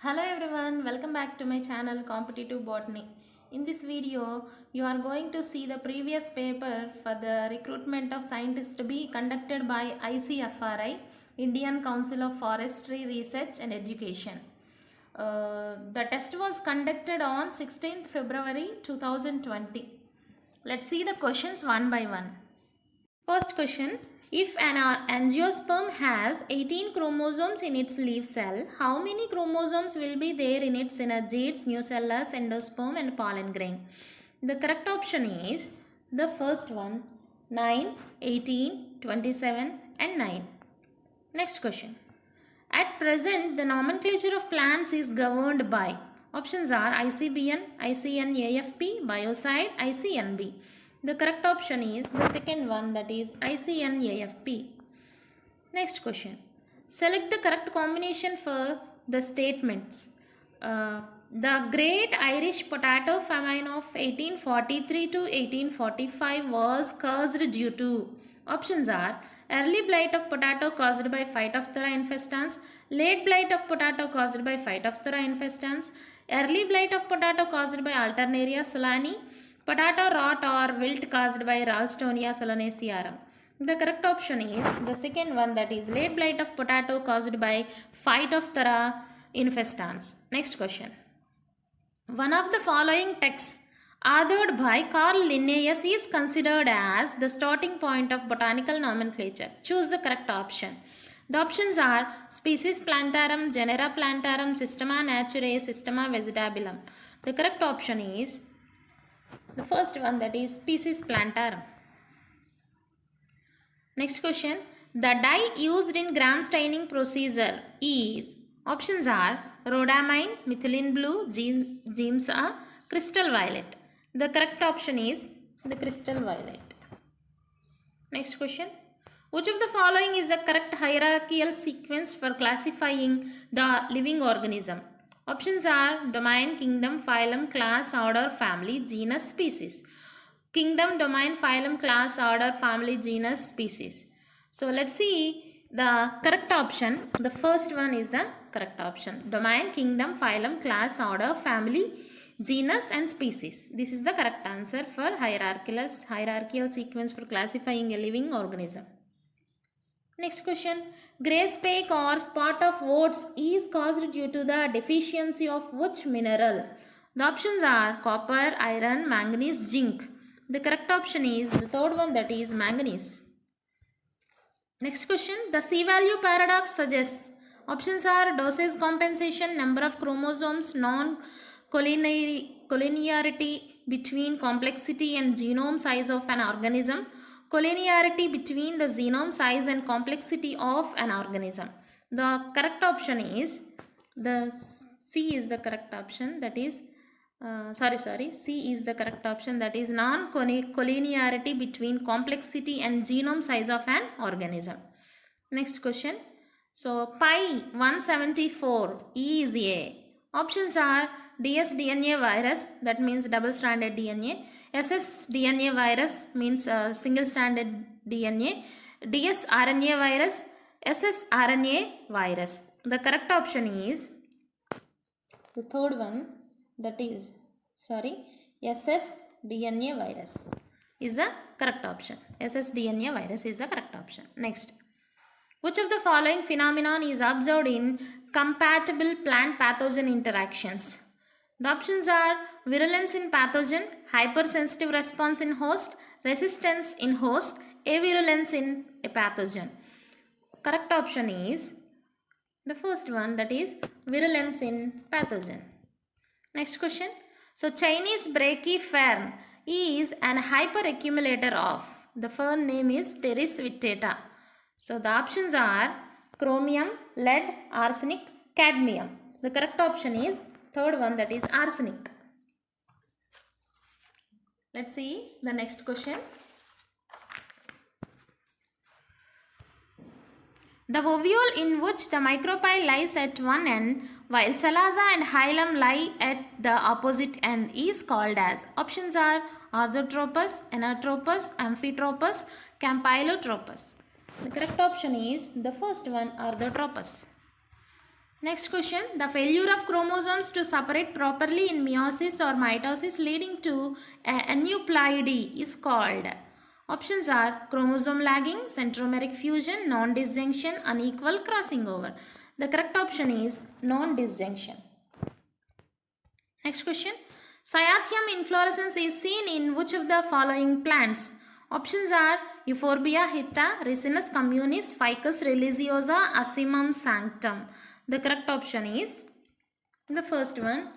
Hello everyone, welcome back to my channel Competitive Botany. In this video, you are going to see the previous paper for the recruitment of scientists to be conducted by ICFRE, Indian Council of Forestry Research and Education. The test was conducted on 16th February 2020. Let's see the questions one by one. First question. If an angiosperm has 18 chromosomes in its leaf cell, how many chromosomes will be there in its synergids, nucellus, endosperm and pollen grain? The correct option is the first one, 9, 18, 27 and 9. Next question. At present, the nomenclature of plants is governed by. Options are ICBN, ICNAFP, biocide, ICNB. The correct option is the second one, that is ICNAFP. Next question. Select the correct combination for the statements. The Great Irish Potato Famine of 1843 to 1845 was caused due to. Options are early blight of potato caused by Phytophthora infestans, late blight of potato caused by Phytophthora infestans, early blight of potato caused by Alternaria solani, potato rot or wilt caused by Ralstonia solanacearum. The correct option is the second one, that is late blight of potato caused by Phytophthora infestans. Next question. One of the following texts authored by Carl Linnaeus is considered as the starting point of botanical nomenclature. Choose the correct option. The options are Species Plantarum, Genera Plantarum, Systema Naturae, Systema Vegetabilium. The correct option is the first one, that is Species Plantarum. Next question. The dye used in gram staining procedure is. Options are rhodamine, methylene blue, Giemsa, crystal violet. The correct option is the crystal violet. Next question. Which of the following is the correct hierarchical sequence for classifying the living organism? Options are domain, kingdom, phylum, class, order, family, genus, species. Kingdom, domain, phylum, class, order, family, genus, species. So let's see the correct option. The first one is the correct option. Domain, kingdom, phylum, class, order, family, genus and species. This is the correct answer for hierarchical sequence for classifying a living organism. Next question. Grey speck or spot of oats is caused due to the deficiency of which mineral? The options are copper, iron, manganese, zinc. The correct option is the third one, that is manganese. Next question. The C-value paradox suggests. Options are dosage compensation, number of chromosomes, non-collinearity between complexity and genome size of an organism, collinearity between the genome size and complexity of an organism. The correct option is the C is the correct option, that is C is the correct option, that is non-collinearity between complexity and genome size of an organism. Next question. So pi 174 is A. Options are dsDNA virus, that means double stranded DNA, ssDNA virus means single stranded DNA, dsRNA virus, ssRNA virus. The correct option is the third one, that is ssDNA virus is the correct option. ssDNA virus is the correct option. Next. Which of the following phenomenon is observed in compatible plant pathogen interactions? The options are virulence in pathogen, hypersensitive response in host, resistance in host, avirulence in a pathogen. Correct option is the first one, that is virulence in pathogen. Next question. So Chinese Brake Fern is an hyperaccumulator of. The fern name is Pteris vittata. So the options are chromium, lead, arsenic, cadmium. The correct option is third one, that is arsenic. Let's see the next question. The ovule in which the micropyle lies at one end while chalaza and hilum lie at the opposite end is called as. Options are Orthotropus, Anatopous, Amphitropus, Campylotropus. The correct option is the first one, Orthotropus. Next question. The failure of chromosomes to separate properly in meiosis or mitosis leading to aneuploidy is called. Options are chromosome lagging, centromeric fusion, non-disjunction, unequal crossing over. The correct option is non-disjunction. Next question. Cyathium inflorescence is seen in which of the following plants? Options are Euphorbia hitta, Ricinus communis, Ficus religiosa, Asimum sanctum. The correct option is the first one,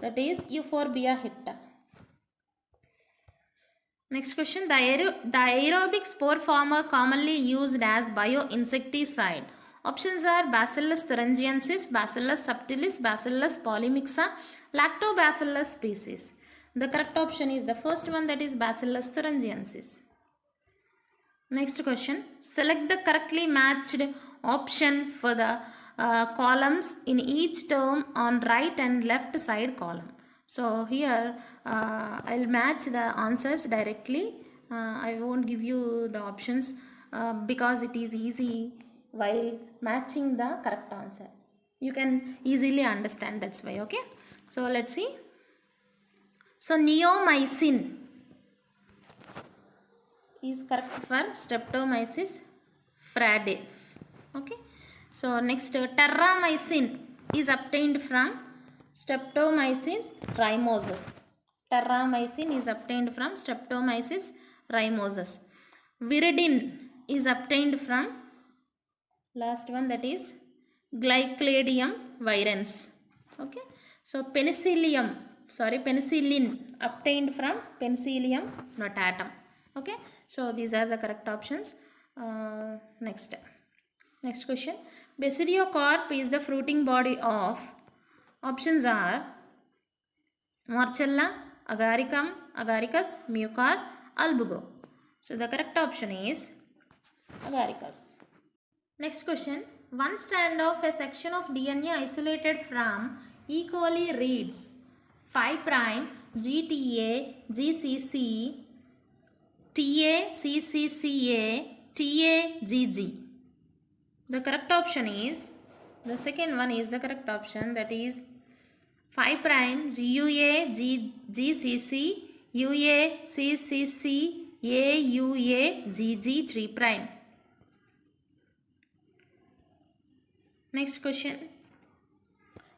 that is Euphorbia hitta. Next question. The aerobic spore former commonly used as bioinsecticide. Options are Bacillus thuringiensis, Bacillus subtilis, Bacillus polymixa, Lactobacillus species. The correct option is the first one, that is Bacillus thuringiensis. Next question. Select the correctly matched option for the columns in each term on right and left side column. So here I'll match the answers directly. I won't give you the options because it is easy while matching the correct answer. You can easily understand, that's why. Okay. So let's see. So neomycin is correct for Streptomyces fraday. Okay. So next, terramycin is obtained from Streptomyces rhymosus. Terramycin is obtained from Streptomyces rhymosus. Viridin is obtained from last one, that is Glycladium virens. Okay. So penicillin obtained from Penicillium notatum. Okay. So these are the correct options. Next question. Basidiocarp is the fruiting body of. Options are Morchella, Agaricum, Agaricus, Mucor, Albugo. So the correct option is Agaricus. Next question. One strand of a section of DNA isolated from E. coli reads 5' GTA GCC TACCCA TAGG. The correct option is, the second one is the correct option, that is 5' GUA GCC UACCC AUAGG3'. Next question.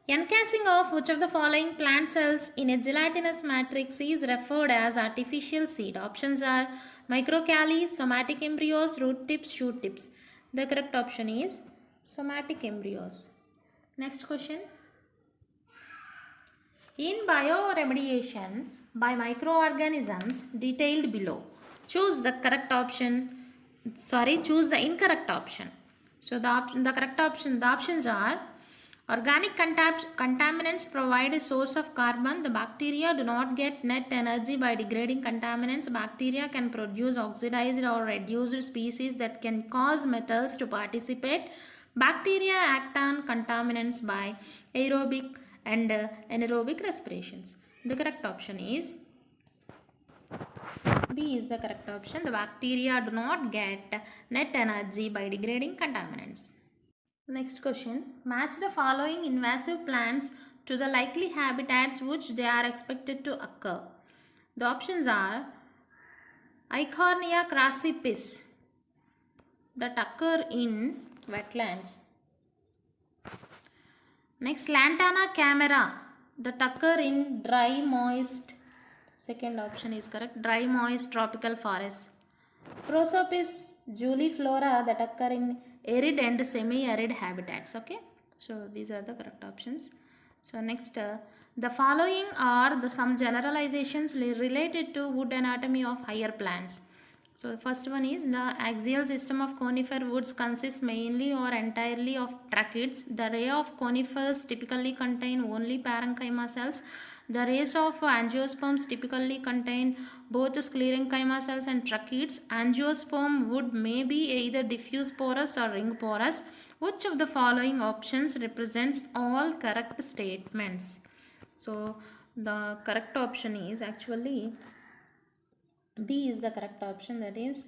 Encasing of which of the following plant cells in a gelatinous matrix is referred as artificial seed? Options are Microcalli, somatic embryos, root tips, shoot tips. The correct option is somatic embryos. Next question. In bioremediation by microorganisms detailed below, choose the incorrect option. So the options are organic contaminants provide a source of carbon. The bacteria do not get net energy by degrading contaminants. Bacteria can produce oxidized or reduced species that can cause metals to participate. Bacteria act on contaminants by aerobic and anaerobic respirations. The correct option is B is the correct option. The bacteria do not get net energy by degrading contaminants. Next question. Match the following invasive plants to the likely habitats which they are expected to occur. The options are Eichhornia crassipes that occur in wetlands. Next, Lantana camera that occur in dry moist, second option is correct, dry moist tropical forests. Prosopis juliflora that occur in arid and semi-arid habitats. Okay, so these are the correct options. So next, the following are some generalizations related to wood anatomy of higher plants. So the first one is the axial system of conifer woods consists mainly or entirely of tracheids. The array of conifers typically contain only parenchyma cells. The race of angiosperms typically contain both sclerenchyma cells and tracheids. Angiosperm wood may be either diffuse porous or ring porous. Which of the following options represents all correct statements? So the correct option is actually B is the correct option, that is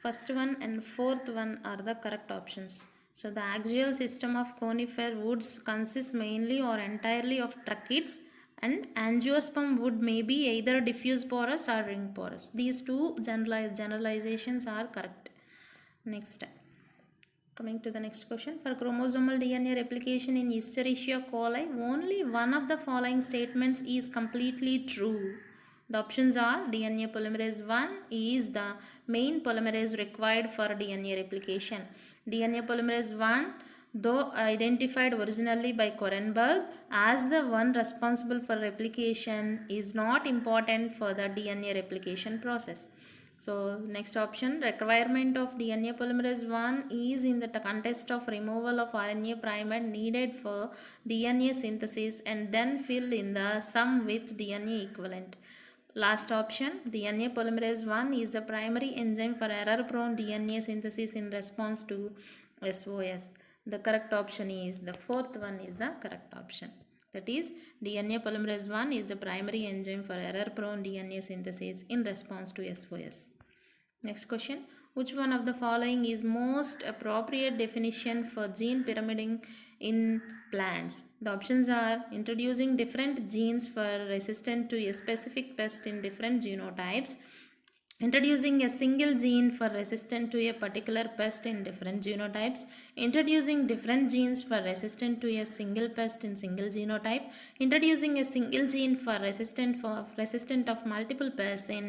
first one and fourth one are the correct options. So the axial system of conifer woods consists mainly or entirely of tracheids, and angiosperm wood may be either diffuse porous or ring porous. These two generalizations are correct. Next, coming to the next question. For chromosomal DNA replication in Escherichia coli, only one of the following statements is completely true. The options are: DNA polymerase 1 is the main polymerase required for DNA replication. DNA polymerase 1, though identified originally by Korenberg as the one responsible for replication, is not important for the DNA replication process. So next option, requirement of DNA polymerase 1 is in the context of removal of RNA primer needed for DNA synthesis and then fill in the sum with DNA equivalent. Last option, DNA polymerase 1 is the primary enzyme for error-prone DNA synthesis in response to SOS. The correct option is, the fourth one is the correct option. That is, DNA polymerase 1 is the primary enzyme for error-prone DNA synthesis in response to SOS. Next question, which one of the following is most appropriate definition for gene pyramiding in plants? The options are: introducing different genes for resistant to a specific pest in different genotypes, introducing a single gene for resistant to a particular pest in different genotypes, introducing different genes for resistant to a single pest in single genotype, introducing a single gene for resistant of multiple pests in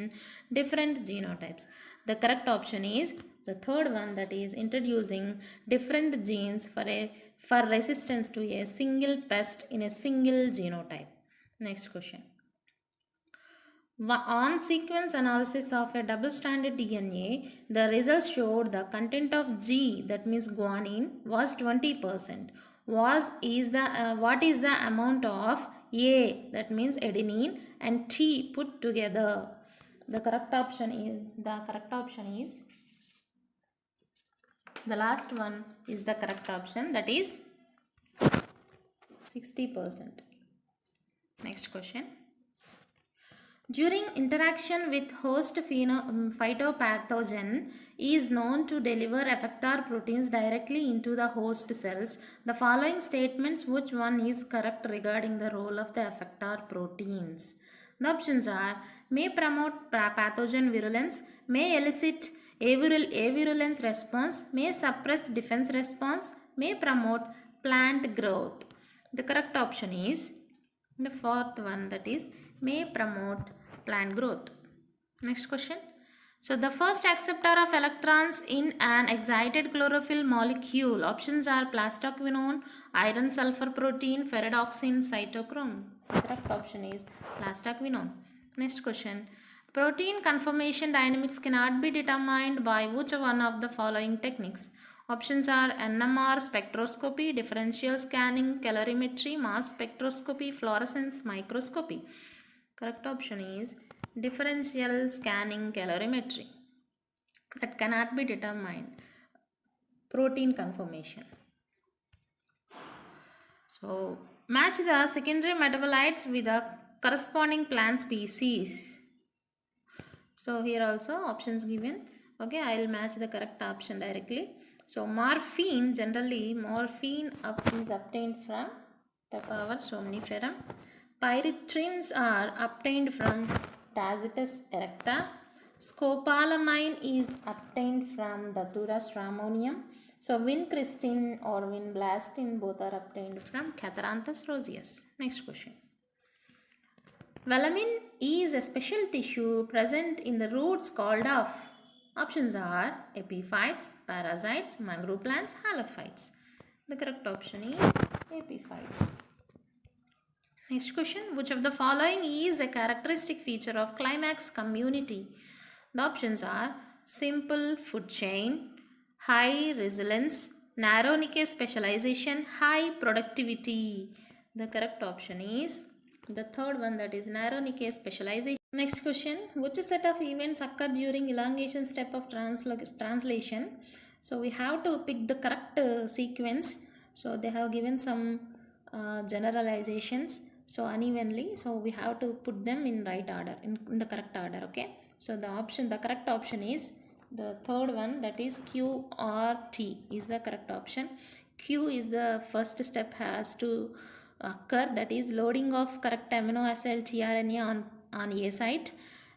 different genotypes. The correct option is the third one, that is introducing different genes for resistance to a single pest in a single genotype. Next question. On sequence analysis of a double-stranded DNA, the results showed the content of G, that means guanine, was 20%. What is the amount of A, that means adenine, and T put together? The correct option is the last one is the correct option, that is 60%. Next question. During interaction with host phytopathogen is known to deliver effector proteins directly into the host cells. The following statements, which one is correct regarding the role of the effector proteins? The options are: may promote pathogen virulence, may elicit avirulence response, may suppress defense response, may promote plant growth. The correct option is the fourth one, that is may promote plant growth. Next question. So the first acceptor of electrons in an excited chlorophyll molecule, options are: plastoquinone, iron sulfur protein, ferridoxin, cytochrome. The correct option is plastoquinone. Next question. Protein conformation dynamics cannot be determined by which one of the following techniques? Options are: NMR spectroscopy, differential scanning, calorimetry, mass spectroscopy, fluorescence microscopy. Correct option is differential scanning calorimetry. That cannot be determined. Protein conformation. So match the secondary metabolites with the corresponding plant species. So here also options given. Okay, I will match the correct option directly. So morphine, generally morphine is obtained from Papaver somniferum. Pyrethrins are obtained from Tacitus erecta. Scopolamine is obtained from Datura stramonium. So vincristine or vinblastine both are obtained from Catharanthus roseus. Next question. Velamin is a special tissue present in the roots called of. Options are: epiphytes, parasites, mangrove plants, halophytes. The correct option is epiphytes. Next question. Which of the following is a characteristic feature of climax community? The options are: simple food chain, high resilience, narrow niche specialization, high productivity. The correct option is the third one, that is narrow niche specialization. Next question. Which set of events occur during elongation step of translation? So we have to pick the correct sequence. So they have given some generalizations so unevenly, so we have to put them in right order, in the correct order. Okay, so the correct option is The third one, that is Q or T, is the correct option. Q is the first step has to occur, that is loading of correct amino acid tRNA on A site.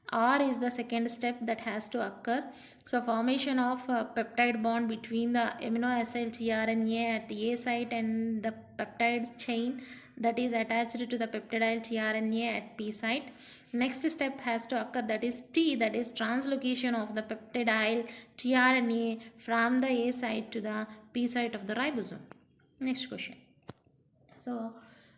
R is the second step that has to occur. So formation of a peptide bond between the amino acid tRNA at A site and the peptide chain that is attached to the peptidyl tRNA at P site. Next step has to occur, that is T, that is translocation of the peptidyl tRNA from the A site to the P site of the ribosome. Next question. So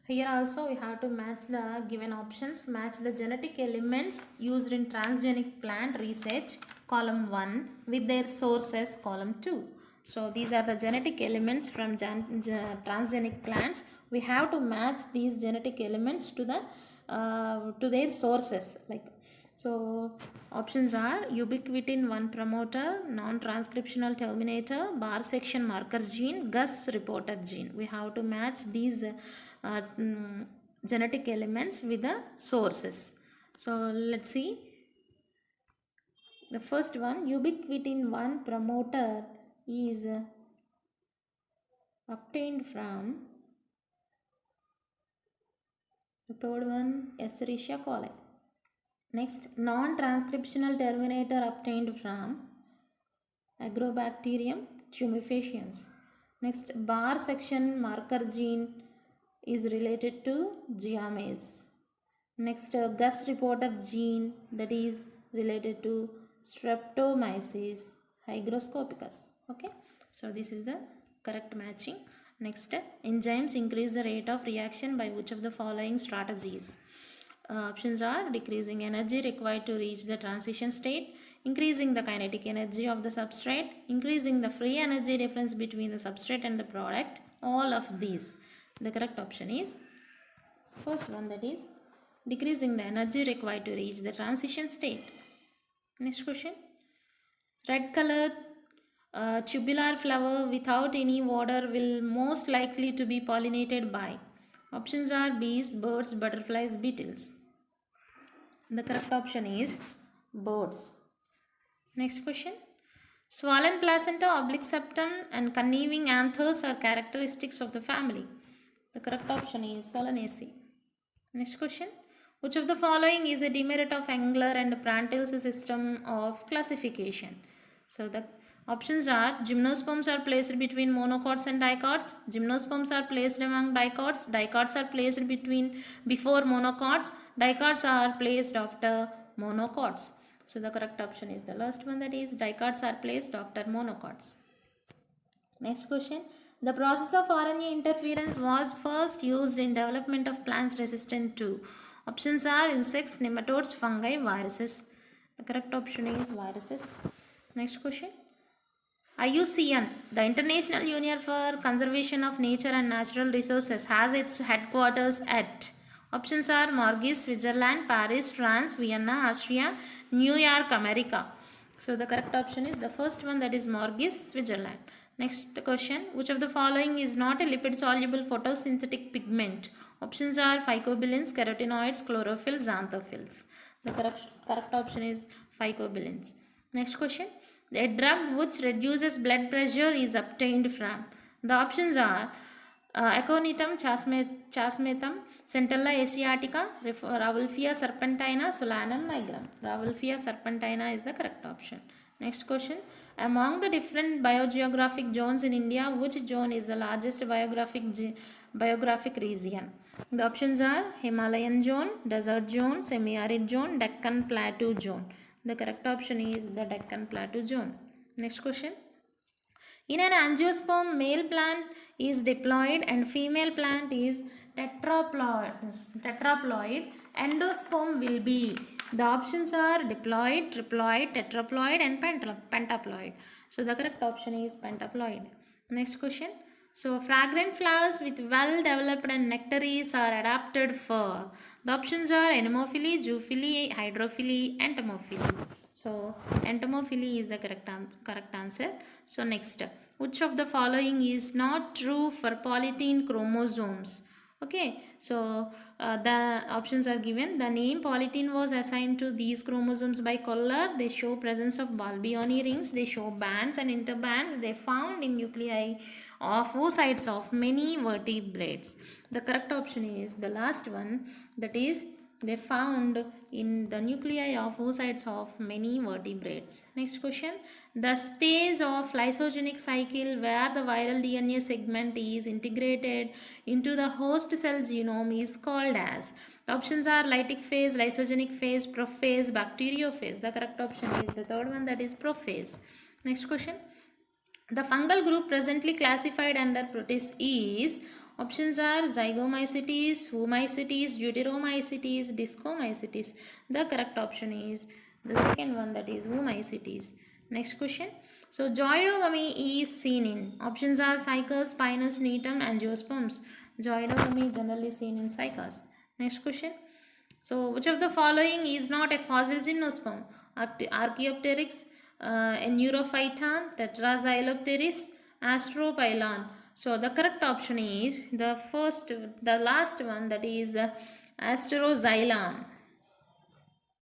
here also we have to match the given options, match the genetic elements used in transgenic plant research, column 1, with their sources, column 2. So these are the genetic elements from transgenic plants. We have to match these genetic elements to their sources. So options are ubiquitin 1 promoter, non-transcriptional terminator, bar section marker gene, Gus reporter gene. We have to match these genetic elements with the sources. So let's see. The first one, ubiquitin 1 promoter, is obtained from the third one, Escherichia coli. Next, non-transcriptional terminator obtained from Agrobacterium tumefaciens. Next, bar section marker gene is related to Giamase. Next, Gus reporter gene, that is related to Streptomyces hygroscopicus. Okay, so this is the correct matching. Next, enzymes increase the rate of reaction by which of the following strategies? Options are decreasing energy required to reach the transition state, increasing the kinetic energy of the substrate, increasing the free energy difference between the substrate and the product, all of these. The correct option is first one, that is decreasing the energy required to reach the transition state. Next question. Red colored tubular flower without any water will most likely to be pollinated by. Options are bees, birds, butterflies, beetles. The correct option is birds. Next question. Swollen placenta, oblique septum and conniving anthers are characteristics of the family. The correct option is Solanaceae. Next question. Which of the following is a demerit of Engler and Pranyl system of classification? So the options are gymnosperms are placed between monocots and dicots, gymnosperms are placed among dicots, dicots are placed before monocots, dicots are placed after monocots. So the correct option is the last one, that is dicots are placed after monocots. Next question. The process of RNA interference was first used in development of plants resistant to. Options are insects, nematodes, fungi, viruses. The correct option is viruses. Next question. IUCN, the International Union for Conservation of Nature and Natural Resources, has its headquarters at. Options are Morges, Switzerland, Paris, France, Vienna, Austria, New York, America. So the correct option is the first one, that is Morges, Switzerland. Next question. Which of the following is not a lipid-soluble photosynthetic pigment? Options are phycobilins, carotenoids, chlorophylls, xanthophylls. The correct option is phycobilins. Next question. A drug which reduces blood pressure is obtained from. The options are aconitum, chasmetum, Centella asiatica, Rauwolfia serpentina, Solanum nigrum. Rauwolfia serpentina is the correct option. Next question. Among the different biogeographic zones in India, which zone is the largest biographic region? The options are Himalayan zone, desert zone, semi-arid zone, Deccan Plateau zone. The correct option is the Deccan Plateau zone. Next question. In an angiosperm, male plant is diploid and female plant is tetraploid. Endosperm will be. The options are diploid, triploid, tetraploid and pentaploid. So the correct option is pentaploid. Next question. So fragrant flowers with well developed and nectaries are adapted for. The options are anemophily, zoophily, hydrophily, entomophily. So entomophily is the correct answer. So next, which of the following is not true for polytene chromosomes? Okay, so the options are given. The name polytene was assigned to these chromosomes by Koller. They show presence of Balbioni rings. They show bands and interbands. They found in nuclei of oocytes of many vertebrates. The correct option is the last one, that is they found in the nuclei of oocytes of many vertebrates. Next question. The stage of lysogenic cycle where the viral DNA segment is integrated into the host cell genome is called as. The options are lytic phase, lysogenic phase, prophase, bacteriophase. The correct option is the third one, that is prophase. Next question. The fungal group presently classified under Protists is, options are Zygomycetes, Oomycetes, Deuteromycetes, Discomycetes. The correct option is the second one, that is Oomycetes. Next question. So zoidogamy is seen in, options are Cycas, Pinus, Netum, Angiosperms. Zoidogamy generally seen in Cycas. Next question. So which of the following is not a fossil gymnosperm? Archaeopteryx, Neurophyton, Tetraxylopteris, Astropylon. So the correct option is the last one, that is Asteroxylon.